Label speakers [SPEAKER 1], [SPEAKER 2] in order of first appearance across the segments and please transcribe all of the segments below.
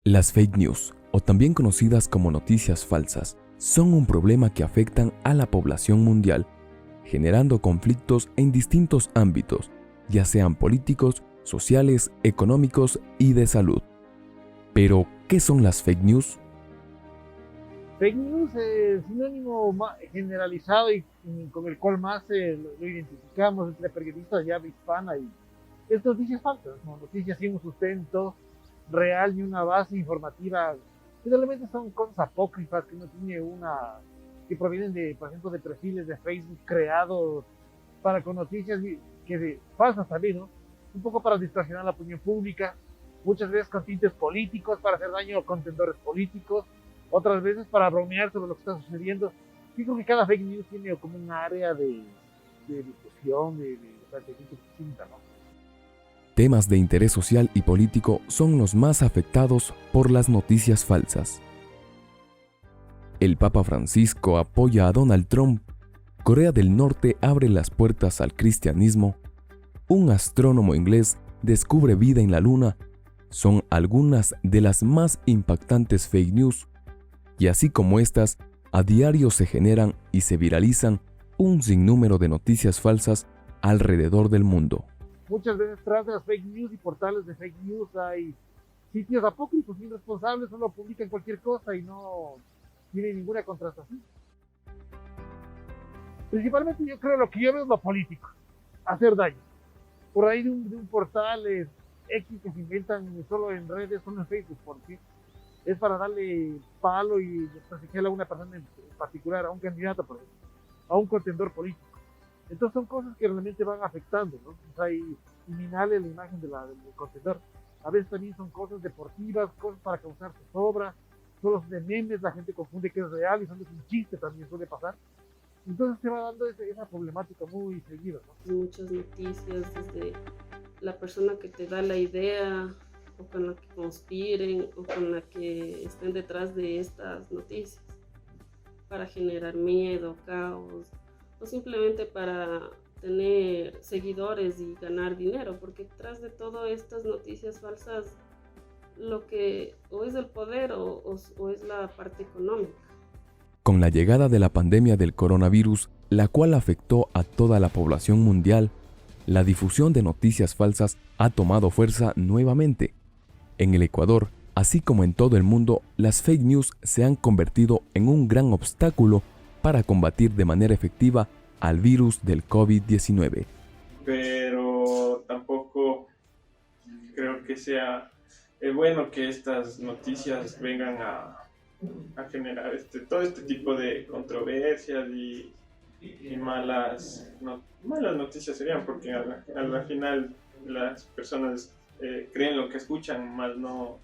[SPEAKER 1] Las fake news, o también conocidas como noticias falsas, son un problema que afectan a la población mundial, generando conflictos en distintos ámbitos, ya sean políticos, sociales, económicos y de salud. Pero, ¿qué son las fake news?
[SPEAKER 2] Fake news es sinónimo generalizado y con el cual más lo identificamos entre periodistas de habla hispana y es noticias falsas, ¿no? Noticias sin un sustento real ni una base informativa. Generalmente son cosas apócrifas que no tiene que provienen de, por ejemplo, de perfiles de Facebook creados con noticias falsas también, ¿no? Un poco para distorsionar la opinión pública, muchas veces con tintes políticos para hacer daño a contendores políticos, otras veces para bromear sobre lo que está sucediendo. Yo creo que cada fake news tiene como un área de discusión, de planteamiento distinta, ¿no?
[SPEAKER 1] Temas de interés social y político son los más afectados por las noticias falsas. El Papa Francisco apoya a Donald Trump. Corea del Norte abre las puertas al cristianismo. Un astrónomo inglés descubre vida en la Luna. Son algunas de las más impactantes fake news. Y así como estas, a diario se generan y se viralizan un sinnúmero de noticias falsas alrededor del mundo.
[SPEAKER 2] Muchas veces tras de las fake news y portales de fake news hay sitios apócrifos irresponsables, solo publican cualquier cosa y no tienen ninguna contrastación. Principalmente yo creo lo que yo veo es lo político, hacer daño. Por ahí de un portal X que se inventan solo en redes, solo en Facebook, porque es para darle palo y desprestigiar a una persona en particular, a un candidato, por ejemplo, a un contendor político. Entonces son cosas que realmente van afectando, ¿no? O sea, y minarle la imagen del contendor. A veces también son cosas deportivas, cosas para causar zozobra, solo de memes, la gente confunde que es real y son de un chiste, también suele pasar. Entonces se va dando esa problemática muy seguida, ¿no?
[SPEAKER 3] Muchas noticias desde la persona que te da la idea o con la que conspiren o con la que estén detrás de estas noticias para generar miedo, caos o simplemente para tener seguidores y ganar dinero, porque tras de todas estas noticias falsas lo que o es el poder o es la parte económica.
[SPEAKER 1] Con la llegada de la pandemia del coronavirus, la cual afectó a toda la población mundial, la difusión de noticias falsas ha tomado fuerza nuevamente. En el Ecuador, así como en todo el mundo, las fake news se han convertido en un gran obstáculo para combatir de manera efectiva al virus del COVID-19.
[SPEAKER 4] Pero tampoco creo que sea bueno que estas noticias vengan a generar todo este tipo de controversias y malas noticias serían, porque a la final las personas creen lo que escuchan, más no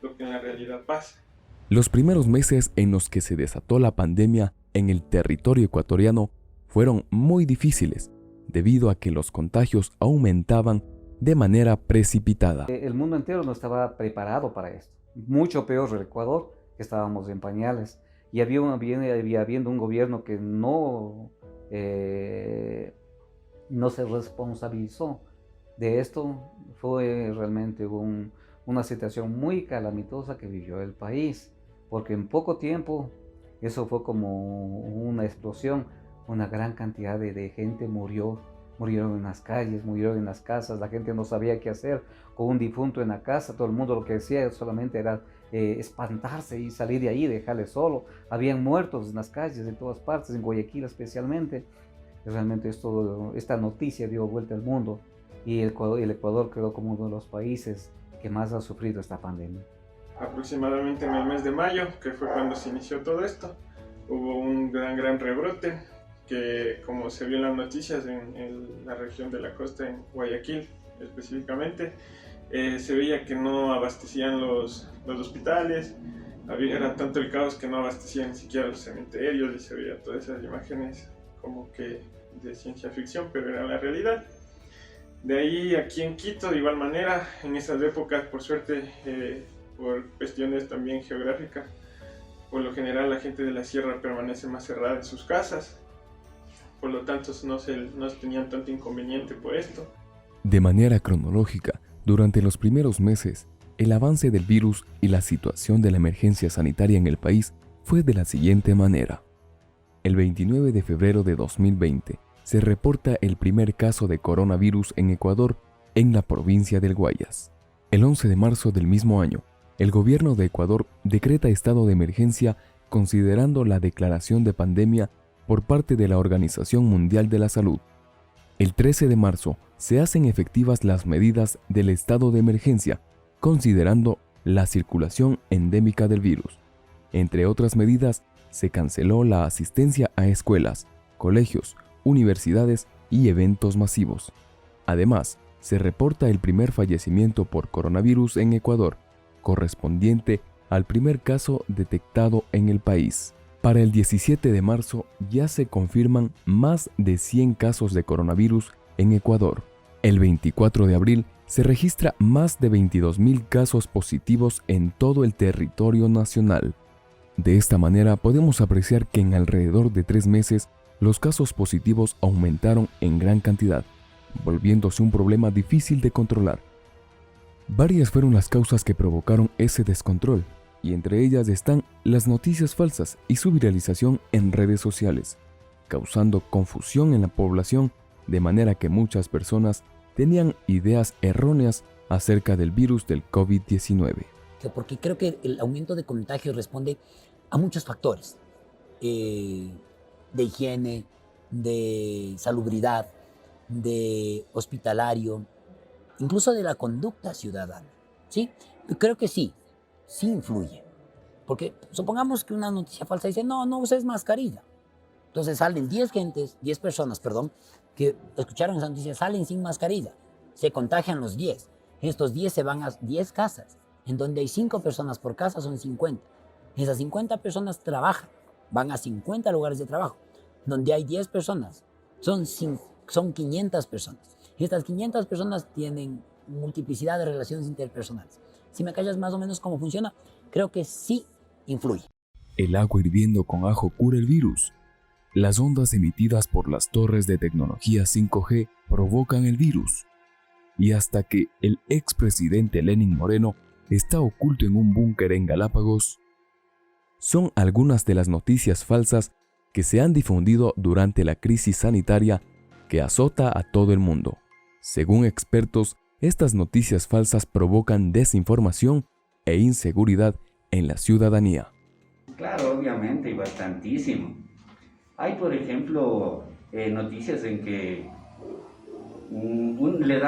[SPEAKER 4] lo que en la realidad pasa.
[SPEAKER 1] Los primeros meses en los que se desató la pandemia en el territorio ecuatoriano fueron muy difíciles, debido a que los contagios aumentaban de manera precipitada.
[SPEAKER 5] El mundo entero no estaba preparado para esto. Mucho peor el Ecuador, que estábamos en pañales. Y había habiendo un gobierno que no se responsabilizó de esto. Fue realmente una situación muy calamitosa que vivió el país, porque en poco tiempo eso fue como una explosión. Una gran cantidad de gente murieron en las calles, murieron en las casas, la gente no sabía qué hacer con un difunto en la casa, todo el mundo lo que decía solamente era espantarse y salir de ahí, dejarle solo. Habían muertos en las calles de todas partes, en Guayaquil especialmente. Realmente esta noticia dio vuelta al mundo y el Ecuador quedó como uno de los países que más ha sufrido esta pandemia.
[SPEAKER 4] Aproximadamente en el mes de mayo, que fue cuando se inició todo esto, hubo un gran rebrote, que como se vio en las noticias en la región de la costa, en Guayaquil específicamente, se veía que no abastecían los hospitales, era tanto el caos que no abastecían ni siquiera los cementerios y se veía todas esas imágenes como que de ciencia ficción, pero era la realidad. De ahí aquí en Quito, de igual manera, en esas épocas, por suerte, por cuestiones también geográficas, por lo general la gente de la sierra permanece más cerrada en sus casas, por lo tanto no tenían tanto inconveniente por esto.
[SPEAKER 1] De manera cronológica, durante los primeros meses, el avance del virus y la situación de la emergencia sanitaria en el país fue de la siguiente manera. El 29 de febrero de 2020 se reporta el primer caso de coronavirus en Ecuador, en la provincia del Guayas. El 11 de marzo del mismo año, el gobierno de Ecuador decreta estado de emergencia considerando la declaración de pandemia por parte de la Organización Mundial de la Salud. El 13 de marzo se hacen efectivas las medidas del estado de emergencia, considerando la circulación endémica del virus. Entre otras medidas, se canceló la asistencia a escuelas, colegios, universidades y eventos masivos. Además, se reporta el primer fallecimiento por coronavirus en Ecuador, correspondiente al primer caso detectado en el país. Para el 17 de marzo ya se confirman más de 100 casos de coronavirus en Ecuador. El 24 de abril se registra más de 22.000 casos positivos en todo el territorio nacional. De esta manera podemos apreciar que en alrededor de 3 meses los casos positivos aumentaron en gran cantidad, volviéndose un problema difícil de controlar. Varias fueron las causas que provocaron ese descontrol, y entre ellas están las noticias falsas y su viralización en redes sociales, causando confusión en la población, de manera que muchas personas tenían ideas erróneas acerca del virus del COVID-19.
[SPEAKER 6] Porque creo que el aumento de contagios responde a muchos factores, de higiene, de salubridad, de hospitalario, incluso de la conducta ciudadana, ¿sí? Yo creo que sí influye. Porque supongamos que una noticia falsa dice, no uses mascarilla. Entonces salen 10 personas, que escucharon esa noticia, salen sin mascarilla. Se contagian los 10. Estos 10 se van a 10 casas. En donde hay 5 personas por casa son 50. Esas 50 personas trabajan, van a 50 lugares de trabajo. Donde hay 10 personas, son 500 personas. Y estas 500 personas tienen multiplicidad de relaciones interpersonales. Si me callas más o menos cómo funciona, creo que sí influye.
[SPEAKER 1] El agua hirviendo con ajo cura el virus. Las ondas emitidas por las torres de tecnología 5G provocan el virus. Y hasta que el expresidente Lenín Moreno está oculto en un búnker en Galápagos, son algunas de las noticias falsas que se han difundido durante la crisis sanitaria que azota a todo el mundo. Según expertos, estas noticias falsas provocan desinformación e inseguridad en la ciudadanía.
[SPEAKER 5] Claro, obviamente, y bastantísimo. Hay, por ejemplo, noticias en que le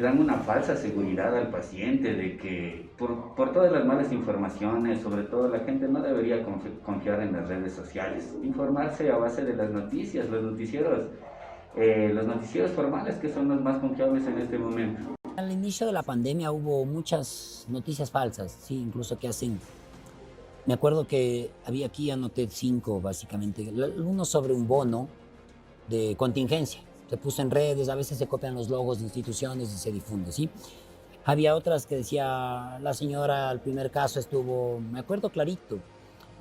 [SPEAKER 5] dan una falsa seguridad al paciente de que por todas las malas informaciones, sobre todo la gente no debería confiar en las redes sociales, informarse a base de las noticias, los noticieros formales, que son los más confiables en este momento.
[SPEAKER 6] Al inicio de la pandemia hubo muchas noticias falsas, sí, incluso que hacen. Me acuerdo que había aquí, anoté 5 básicamente. Uno sobre un bono de contingencia. Se puso en redes, a veces se copian los logos de instituciones y se difunde, ¿sí? Había otras que decía, la señora, el primer caso estuvo, me acuerdo clarito,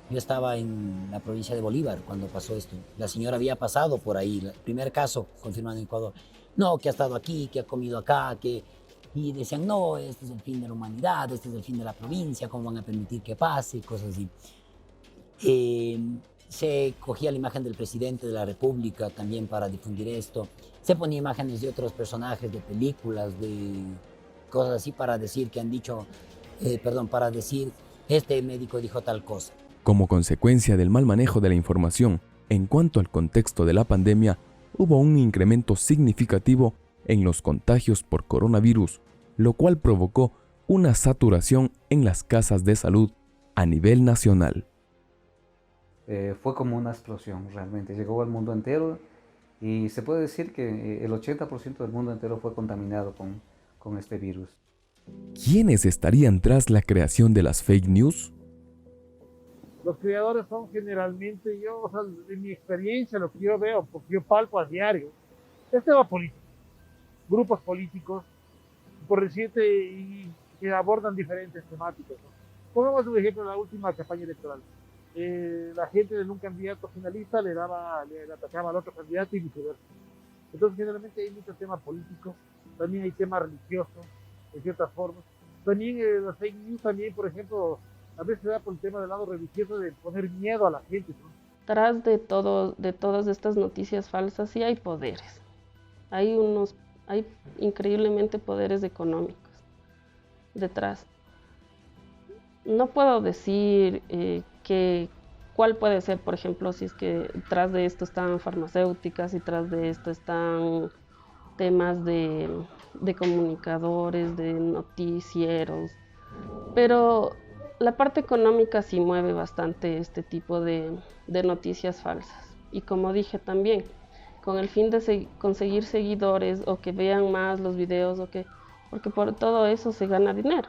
[SPEAKER 6] yo estaba en la provincia de Bolívar cuando pasó esto. La señora había pasado por ahí, el primer caso confirmado en Ecuador. No, que ha estado aquí, que ha comido acá, que... Y decían, no, este es el fin de la humanidad, este es el fin de la provincia, ¿cómo van a permitir que pase? Cosas así. Se cogía la imagen del presidente de la República también para difundir esto. Se ponía imágenes de otros personajes, de películas, de cosas así para decir que han dicho, para decir, este médico dijo tal cosa.
[SPEAKER 1] Como consecuencia del mal manejo de la información en cuanto al contexto de la pandemia, hubo un incremento significativo en los contagios por coronavirus, lo cual provocó una saturación en las casas de salud a nivel nacional.
[SPEAKER 5] Fue como una explosión, realmente. Llegó al mundo entero y se puede decir que el 80% del mundo entero fue contaminado con este virus.
[SPEAKER 1] ¿Quiénes estarían tras la creación de las fake news?
[SPEAKER 2] Los creadores son generalmente, de mi experiencia, lo que yo veo, porque yo palpo a diario, es tema político. Grupos políticos, por decirte, y que abordan diferentes temáticas, ¿no? Pongamos un ejemplo, la última campaña electoral. La gente de un candidato finalista le atacaba al otro candidato y viceversa. Entonces, generalmente hay mucho tema político, también hay tema religioso, de ciertas formas. También las fake news, también, por ejemplo, a veces se da por el tema del lado religioso de poner miedo a la gente, ¿no?
[SPEAKER 3] Tras de todas estas noticias falsas sí hay poderes. Hay increíblemente poderes económicos detrás. No puedo decir cuál puede ser, por ejemplo, si es que tras de esto están farmacéuticas y tras de esto están temas de comunicadores, de noticieros, pero la parte económica sí mueve bastante este tipo de noticias falsas. Y como dije también, con el fin de conseguir seguidores o que vean más los videos, porque por todo eso se gana dinero.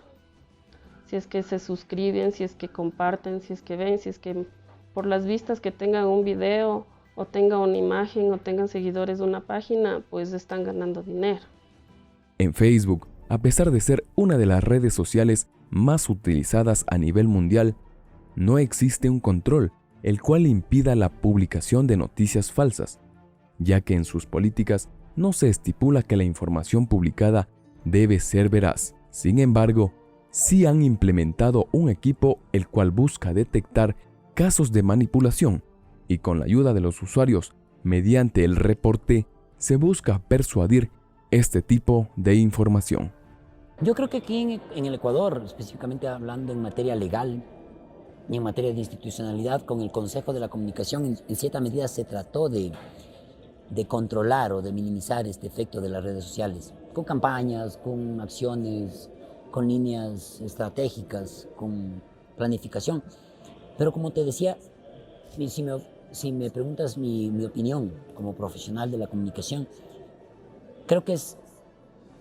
[SPEAKER 3] Si es que se suscriben, si es que comparten, si es que ven, si es que por las vistas que tengan un video o tengan una imagen o tengan seguidores de una página, pues están ganando dinero.
[SPEAKER 1] En Facebook, a pesar de ser una de las redes sociales más utilizadas a nivel mundial, no existe un control el cual impida la publicación de noticias falsas, ya que en sus políticas no se estipula que la información publicada debe ser veraz. Sin embargo, sí han implementado un equipo el cual busca detectar casos de manipulación y con la ayuda de los usuarios, mediante el reporte, se busca persuadir este tipo de información.
[SPEAKER 6] Yo creo que aquí en el Ecuador, específicamente hablando en materia legal y en materia de institucionalidad, con el Consejo de la Comunicación, en cierta medida se trató de controlar o de minimizar este efecto de las redes sociales, con campañas, con acciones, con líneas estratégicas, con planificación. Pero como te decía, si me preguntas mi opinión como profesional de la comunicación, creo que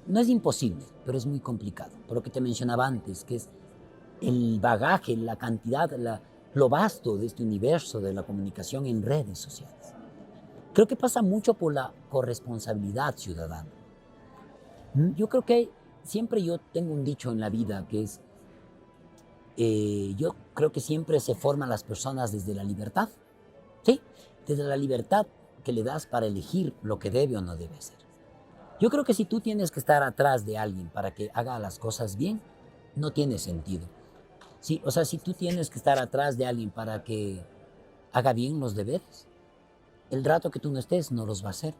[SPEAKER 6] no es imposible, pero es muy complicado. Por lo que te mencionaba antes, que es el bagaje, la cantidad, lo vasto de este universo de la comunicación en redes sociales. Creo que pasa mucho por la corresponsabilidad ciudadana. Yo creo que siempre yo tengo un dicho en la vida que es, yo creo que siempre se forman las personas desde la libertad, ¿sí? Desde la libertad que le das para elegir lo que debe o no debe hacer. Yo creo que si tú tienes que estar atrás de alguien para que haga las cosas bien, no tiene sentido. Sí, o sea, si tú tienes que estar atrás de alguien para que haga bien los deberes, el rato que tú no estés no los va a hacer.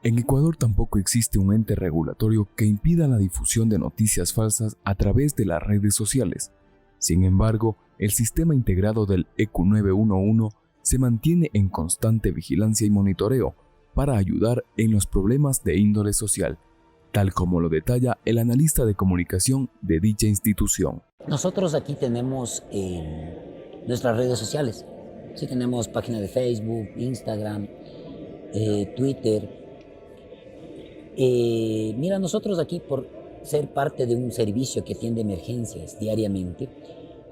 [SPEAKER 1] En Ecuador tampoco existe un ente regulatorio que impida la difusión de noticias falsas a través de las redes sociales. Sin embargo, el sistema integrado del ECU 911 se mantiene en constante vigilancia y monitoreo para ayudar en los problemas de índole social, tal como lo detalla el analista de comunicación de dicha institución.
[SPEAKER 6] Nosotros aquí tenemos nuestras redes sociales. Sí, tenemos página de Facebook, Instagram, Twitter. Mira, nosotros aquí por ser parte de un servicio que atiende emergencias diariamente,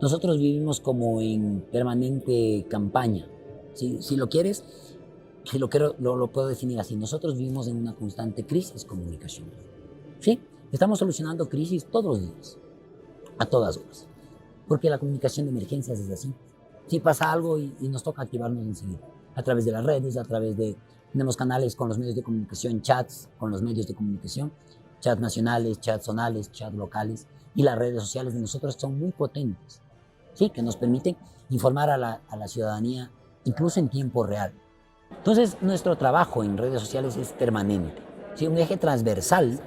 [SPEAKER 6] nosotros vivimos como en permanente campaña. Si lo quieres, lo puedo definir así. Nosotros vivimos en una constante crisis comunicacional. ¿Sí? Estamos solucionando crisis todos los días, a todas horas. Porque la comunicación de emergencias es así. Si pasa algo y nos toca activarnos enseguida, a través de las redes, tenemos canales con los medios de comunicación, chats con los medios de comunicación, chats nacionales, chats zonales, chats locales, y las redes sociales de nosotros son muy potentes, ¿sí? Que nos permiten informar a la ciudadanía incluso en tiempo real. Entonces, nuestro trabajo en redes sociales es permanente, ¿sí? Un eje transversal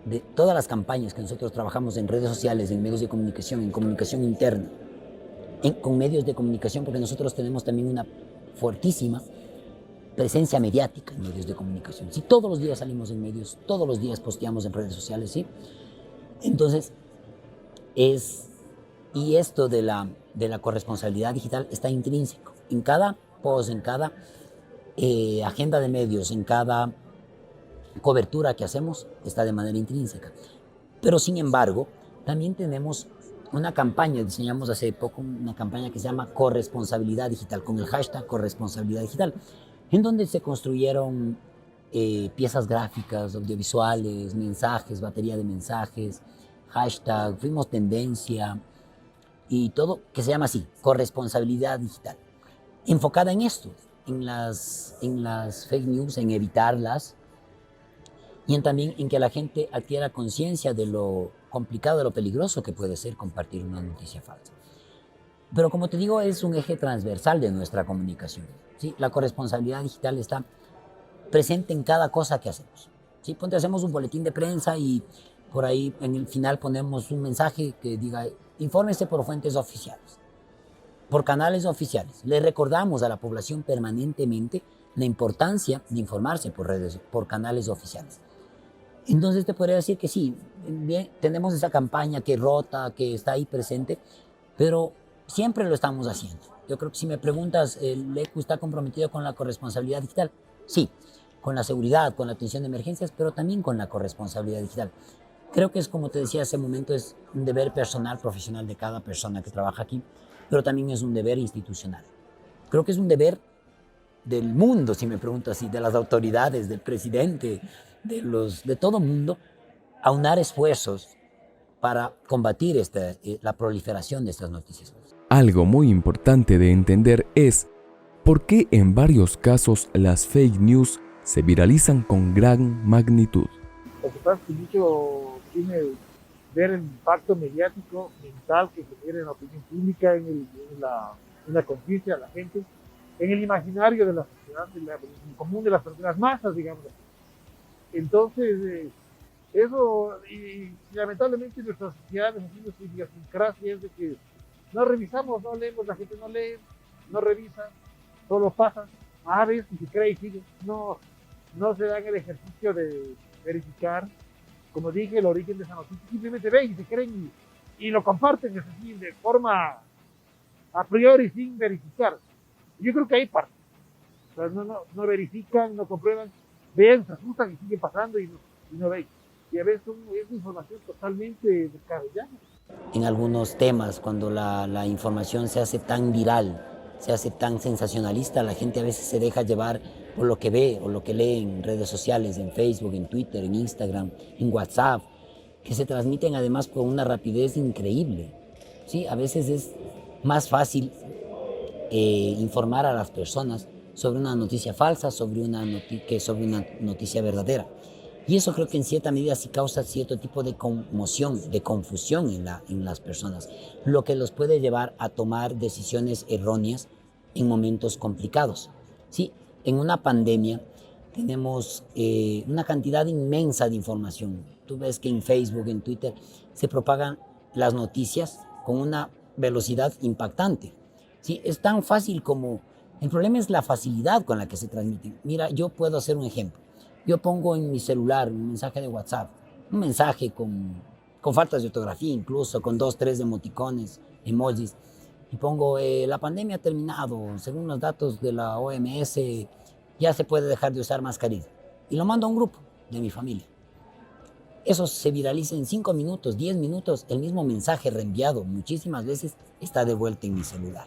[SPEAKER 6] de todas las campañas que nosotros trabajamos en redes sociales, en medios de comunicación, en comunicación interna, con medios de comunicación, porque nosotros tenemos también una fuertísima presencia mediática en medios de comunicación. Si todos los días salimos en medios, todos los días posteamos en redes sociales, ¿sí? Entonces, y esto de la corresponsabilidad digital está intrínseco. En cada post, en cada agenda de medios, en cada cobertura que hacemos, está de manera intrínseca. Pero sin embargo, también tenemos una campaña, diseñamos hace poco una campaña que se llama Corresponsabilidad Digital, con el hashtag Corresponsabilidad Digital, en donde se construyeron piezas gráficas, audiovisuales, mensajes, batería de mensajes, hashtag, fuimos tendencia y todo, que se llama así, Corresponsabilidad Digital, enfocada en esto, en las fake news, en evitarlas y también en que la gente adquiera conciencia de lo complicado, de lo peligroso que puede ser compartir una noticia falsa. Pero como te digo, es un eje transversal de nuestra comunicación, ¿sí? La corresponsabilidad digital está presente en cada cosa que hacemos, ¿sí? Ponte, hacemos un boletín de prensa y por ahí en el final ponemos un mensaje que diga, infórmese por fuentes oficiales, por canales oficiales. Le recordamos a la población permanentemente la importancia de informarse por canales oficiales. Entonces te podría decir que sí, bien, tenemos esa campaña que rota, que está ahí presente, pero siempre lo estamos haciendo. Yo creo que si me preguntas, ¿el ECU está comprometido con la corresponsabilidad digital? Sí, con la seguridad, con la atención de emergencias, pero también con la corresponsabilidad digital. Creo que es, como te decía hace un momento, es un deber personal, profesional de cada persona que trabaja aquí, pero también es un deber institucional. Creo que es un deber del mundo, si me preguntas así, de las autoridades, del presidente, de todo mundo, aunar esfuerzos para combatir la proliferación de estas noticias.
[SPEAKER 1] Algo muy importante de entender es por qué en varios casos las fake news se viralizan con gran magnitud.
[SPEAKER 2] Lo que pasa es que mucho tiene ver el impacto mediático, mental que genera en la opinión pública, en la conciencia de la gente, en el imaginario de la sociedad, en el común de las masas, digamos. Entonces, eso, y lamentablemente nuestra sociedad, nuestra idiosincrasia es de que no revisamos, no leemos, la gente no lee, no revisa, solo pasa, a veces y se cree y sigue, no se dan el ejercicio de verificar, como dije, el origen de esa noticia, simplemente ven y se creen y lo comparten, es decir, de forma a priori sin verificar. Yo creo que hay parte, o sea, no verifican, no comprueban, ven, se asustan y siguen pasando y no ven. Y a veces es información totalmente descabellada.
[SPEAKER 6] En algunos temas, cuando la información se hace tan viral, se hace tan sensacionalista, la gente a veces se deja llevar por lo que ve o lo que lee en redes sociales, en Facebook, en Twitter, en Instagram, en WhatsApp, que se transmiten además con una rapidez increíble. ¿Sí? A veces es más fácil informar a las personas sobre una noticia falsa que sobre una noticia verdadera. Y eso creo que en cierta medida sí causa cierto tipo de conmoción, de confusión en las personas, lo que los puede llevar a tomar decisiones erróneas en momentos complicados. Sí, en una pandemia tenemos una cantidad inmensa de información. Tú ves que en Facebook, en Twitter, se propagan las noticias con una velocidad impactante. Sí, es tan fácil como... El problema es la facilidad con la que se transmiten. Mira, yo puedo hacer un ejemplo. Yo pongo en mi celular un mensaje de WhatsApp, un mensaje con faltas de ortografía incluso, con 2, 3 emoticones, emojis, y pongo, la pandemia ha terminado, según los datos de la OMS, ya se puede dejar de usar mascarilla. Y lo mando a un grupo de mi familia. Eso se viraliza en 5 minutos, 10 minutos, el mismo mensaje reenviado muchísimas veces está de vuelta en mi celular.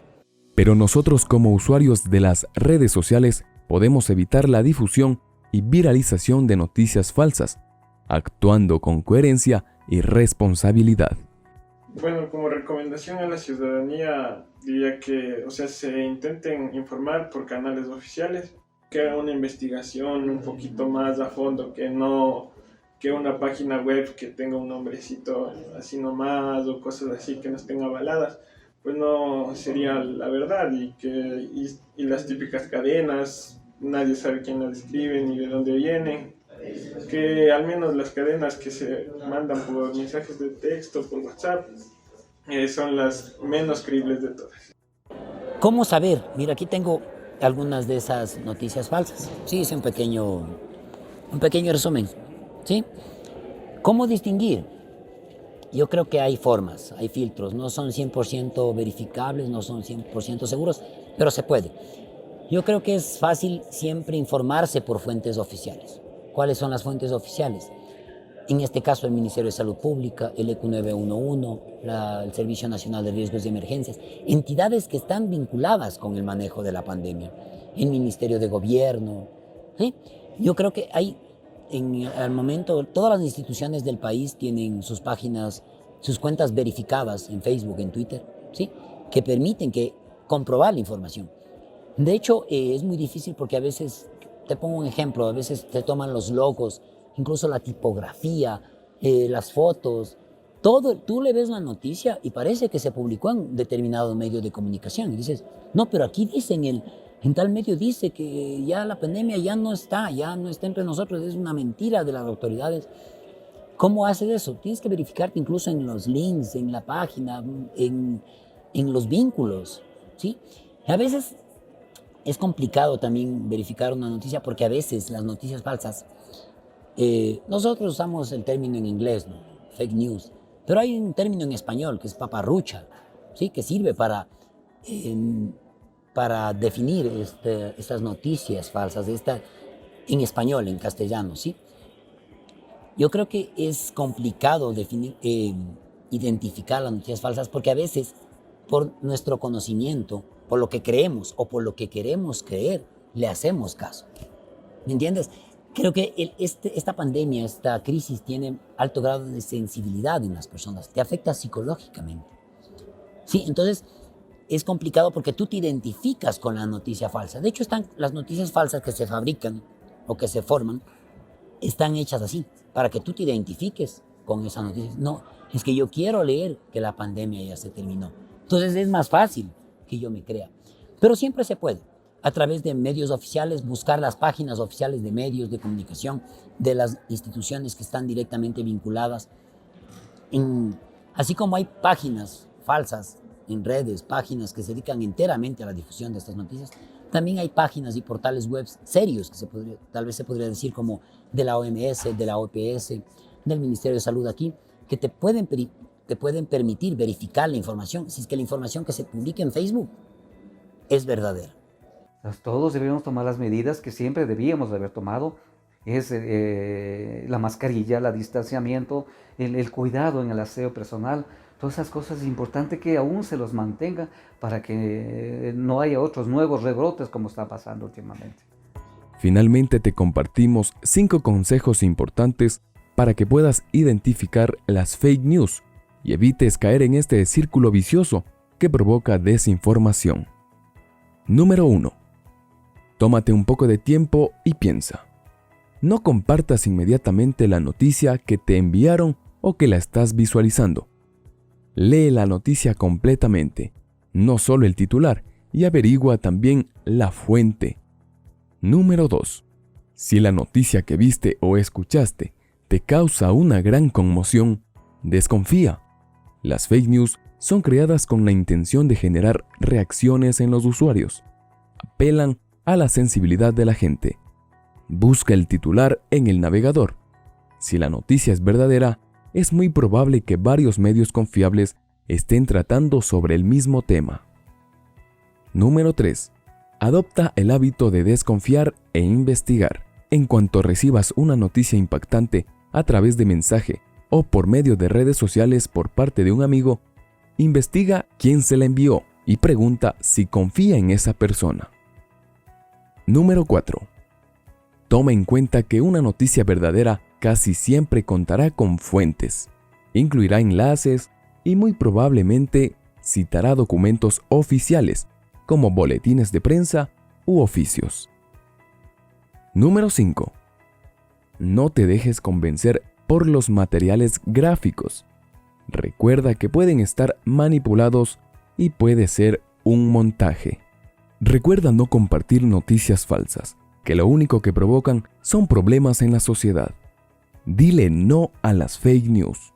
[SPEAKER 1] Pero nosotros como usuarios de las redes sociales podemos evitar la difusión y viralización de noticias falsas, actuando con coherencia y responsabilidad.
[SPEAKER 4] Bueno, como recomendación a la ciudadanía diría que, se intenten informar por canales oficiales, que hagan una investigación un poquito más a fondo, que una página web que tenga un nombrecito así nomás o cosas así que no estén avaladas, pues no sería la verdad, y las típicas cadenas, nadie sabe quién las escribe ni de dónde vienen, que al menos las cadenas que se mandan por mensajes de texto, por WhatsApp, son las menos creíbles de todas.
[SPEAKER 6] ¿Cómo saber? Mira, aquí tengo algunas de esas noticias falsas. Sí, hice un pequeño resumen. ¿Sí? ¿Cómo distinguir? Yo creo que hay formas, hay filtros, no son 100% verificables, no son 100% seguros, pero se puede. Yo creo que es fácil siempre informarse por fuentes oficiales. ¿Cuáles son las fuentes oficiales? En este caso, el Ministerio de Salud Pública, el ECU 911, el Servicio Nacional de Riesgos y Emergencias, entidades que están vinculadas con el manejo de la pandemia, el Ministerio de Gobierno. ¿Sí? Yo creo que hay, al momento, todas las instituciones del país tienen sus páginas, sus cuentas verificadas en Facebook, en Twitter, ¿sí? Que permiten comprobar la información. De hecho, es muy difícil porque a veces, te pongo un ejemplo, a veces te toman los logos incluso la tipografía, las fotos, todo. Tú le ves la noticia y parece que se publicó en determinado medio de comunicación. Y dices, no, pero aquí dice en tal medio dice que ya la pandemia ya no está entre nosotros, es una mentira de las autoridades. ¿Cómo haces eso? Tienes que verificarte incluso en los links, en la página, en los vínculos, ¿sí? A veces es complicado también verificar una noticia porque a veces las noticias falsas, nosotros usamos el término en inglés, ¿no? Fake news, pero hay un término en español que es paparrucha, ¿sí? Que sirve para definir estas noticias falsas, en español, en castellano, ¿sí? Yo creo que es complicado identificar las noticias falsas porque a veces, por nuestro conocimiento, por lo que creemos o por lo que queremos creer, le hacemos caso. ¿Me entiendes? Creo que esta pandemia, esta crisis tiene alto grado de sensibilidad en las personas, te afecta psicológicamente. Sí, entonces es complicado porque tú te identificas con la noticia falsa. De hecho, las noticias falsas que se fabrican o que se forman, están hechas así, para que tú te identifiques con esa noticia. No, es que yo quiero leer que la pandemia ya se terminó. Entonces es más fácil que yo me crea. Pero siempre se puede, a través de medios oficiales, buscar las páginas oficiales de medios de comunicación, de las instituciones que están directamente vinculadas. Así como hay páginas falsas en redes, páginas que se dedican enteramente a la difusión de estas noticias, también hay páginas y portales web serios, que tal vez se podría decir como de la OMS, de la OPS, del Ministerio de Salud aquí, que te pueden permitir verificar la información, si es que la información que se publica en Facebook es verdadera.
[SPEAKER 5] Todos debemos tomar las medidas que siempre debíamos de haber tomado, es la mascarilla, el distanciamiento, el cuidado en el aseo personal. Todas esas cosas es importante que aún se los mantenga para que no haya otros nuevos rebrotes como está pasando últimamente.
[SPEAKER 1] Finalmente te compartimos 5 consejos importantes para que puedas identificar las fake news y evites caer en este círculo vicioso que provoca desinformación. Número 1. Tómate un poco de tiempo y piensa. No compartas inmediatamente la noticia que te enviaron o que la estás visualizando. Lee la noticia completamente, no solo el titular, y averigua también la fuente. Número 2. Si la noticia que viste o escuchaste te causa una gran conmoción, desconfía. Las fake news son creadas con la intención de generar reacciones en los usuarios. Apelan a la sensibilidad de la gente. Busca el titular en el navegador. Si la noticia es verdadera, es muy probable que varios medios confiables estén tratando sobre el mismo tema. Número 3. Adopta el hábito de desconfiar e investigar. En cuanto recibas una noticia impactante a través de mensaje o por medio de redes sociales por parte de un amigo, investiga quién se la envió y pregunta si confía en esa persona. Número 4. Toma en cuenta que una noticia verdadera casi siempre contará con fuentes, incluirá enlaces y muy probablemente citará documentos oficiales como boletines de prensa u oficios. Número 5. No te dejes convencer por los materiales gráficos. Recuerda que pueden estar manipulados y puede ser un montaje. Recuerda no compartir noticias falsas, que lo único que provocan son problemas en la sociedad. Dile no a las fake news.